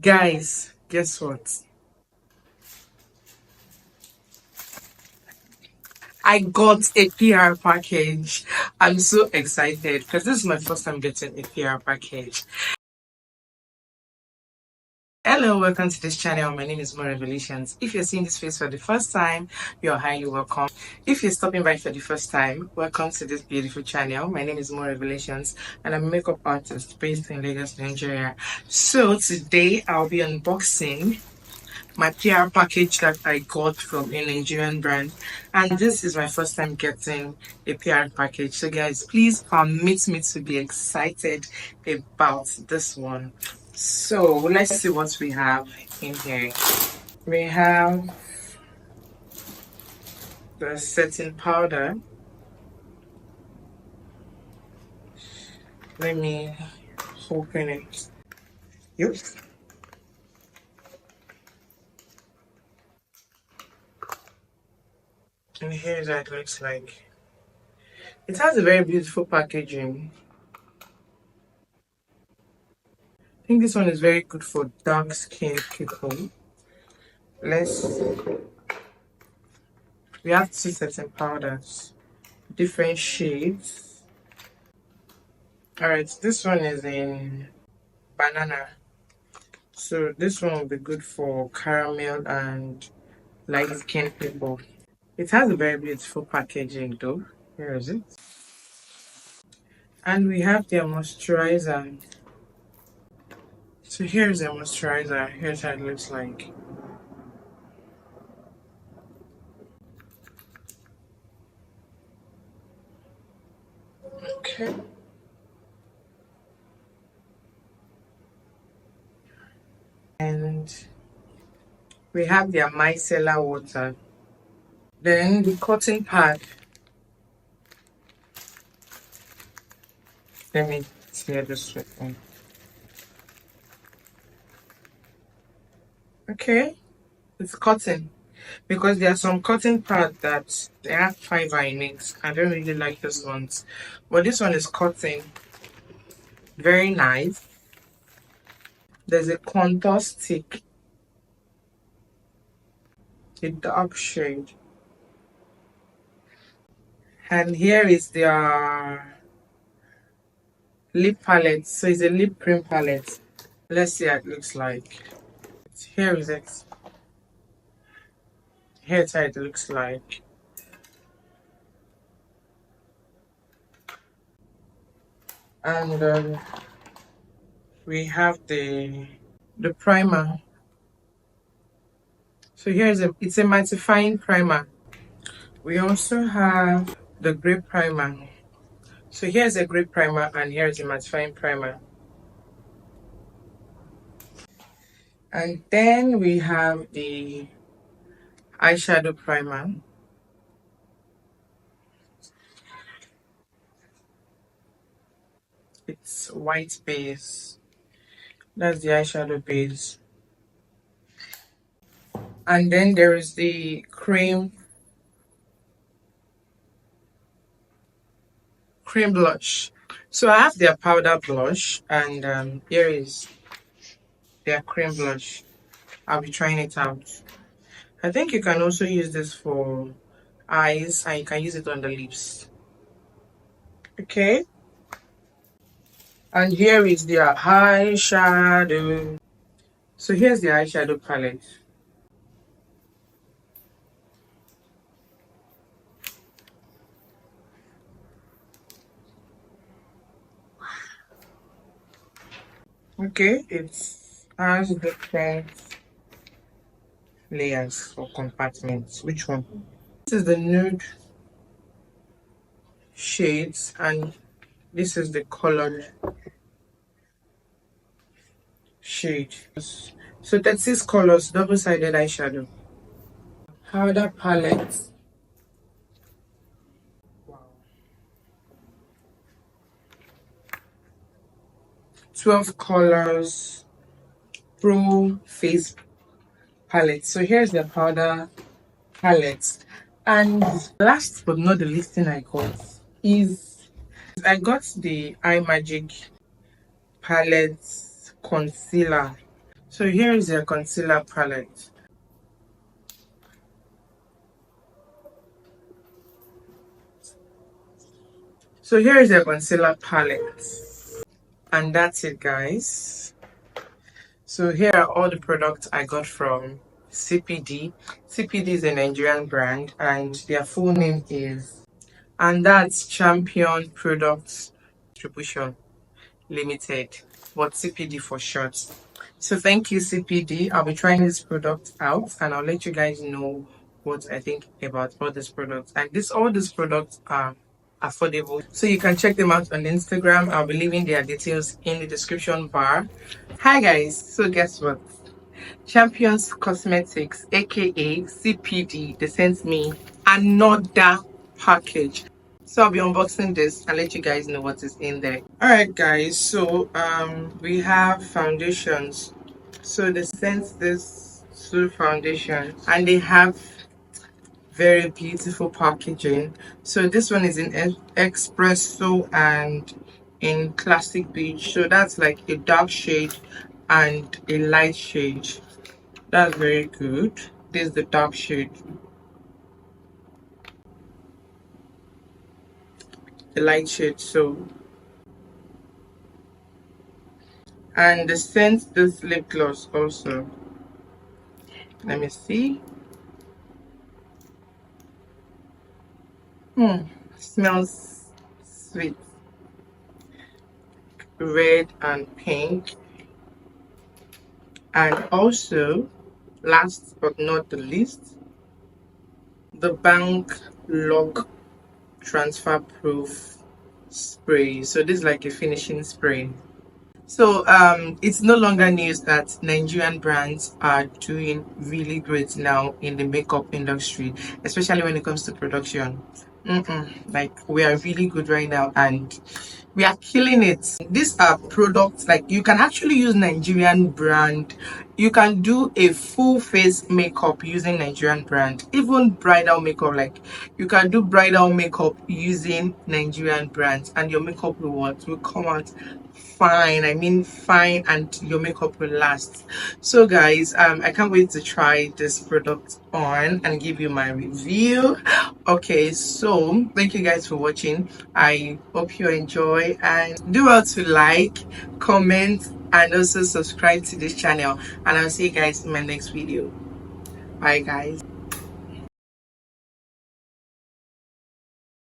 Guys, guess what? I got a PR package. I'm so excited because this is my first time getting a PR package. Hello, welcome to this channel. My name is More Revelations. If you're seeing this face for the first time, you're highly welcome. If you're stopping by for the first time, welcome to this beautiful channel. My name is More Revelations and I'm a makeup artist based in Lagos, Nigeria. So today I'll be unboxing my PR package that I got from a Nigerian brand, and this is my first time getting a PR package. So guys, please permit me to be excited about this one. So let's see what we have in here. We have the setting powder. Let me open it. Yep. And here's how it looks like. It has a very beautiful packaging. I think this one is very good for dark skinned people. Let's We have two setting powders, different shades. Alright, this one is in banana. So this one will be good for caramel and light skin people. It has a very beautiful packaging though. Here is it. And we have their moisturizer. So here's the moisturizer. Here's how it looks like. Okay. And we have their micellar water. Then the cotton pad. Let me tear this one. Okay, it's cotton because there are some cotton pads that they have fiber in it. I don't really like this ones, but this one is cotton. Very nice. There's a contour stick, a dark shade, and here is their lip palette. So it's a lip print palette. Let's see how it looks like. Here is it. Here's how it looks like. And we have the primer. So it's a mattifying primer. We also have the grey primer. So here's a grey primer and here's a mattifying primer. And then we have the eyeshadow primer. It's white base. That's the eyeshadow base. And then there is the cream blush. So I have their powder blush and here is their cream blush. I'll be trying it out. I think you can also use this for eyes and you can use it on the lips. Okay. And here is their eyeshadow. So here's the eyeshadow palette. Okay, it has different layers or compartments. Which one? This is the nude shades and this is the colored shade. So 36 colors, double-sided eyeshadow. Powder palette. Wow. 12 colors pro face palette. So here's the powder palette. And last but not the least thing I got is I got the Eye Magic palette concealer. So here is a concealer palette. So here is a concealer palette. And that's it, guys. So here are all the products I got from CPD. CPD is a Nigerian brand and their full name is, and that's Champion Products Distribution Limited, but CPD for short. So thank you, CPD. I'll be trying this product out and I'll let you guys know what I think about all these products. And all these products are affordable. So you can check them out on Instagram. I'll be leaving their details in the description bar. Hi guys. So guess what? Champions Cosmetics, aka CPD, they sent me another package. So I'll be unboxing this and let you guys know what is in there. Alright guys, so we have foundations. So they sent this two foundation and they have very beautiful packaging. So this one is in espresso and in classic beige. So that's like a dark shade and a light shade. That's very good. This is the dark shade, the light shade. So, and the scent, this lip gloss also. Let me see. Smells sweet, red and pink. And also, last but not the least, the Bank Lock Transfer Proof Spray. So this is like a finishing spray. So it's no longer news that Nigerian brands are doing really great now in the makeup industry, especially when it comes to production. Like we are really good right now and we are killing it. These are products like you can actually use Nigerian brand. You can do a full face makeup using Nigerian brand, even bridal makeup. Like you can do bridal makeup using Nigerian brands and your makeup will come out fine. I mean fine, and your makeup will last. So guys, I can't wait to try this product on and give you my review. Okay, so thank you guys for watching. I hope you enjoy and do well to like, comment, and also subscribe to this channel, and I'll see you guys in my next video. Bye guys.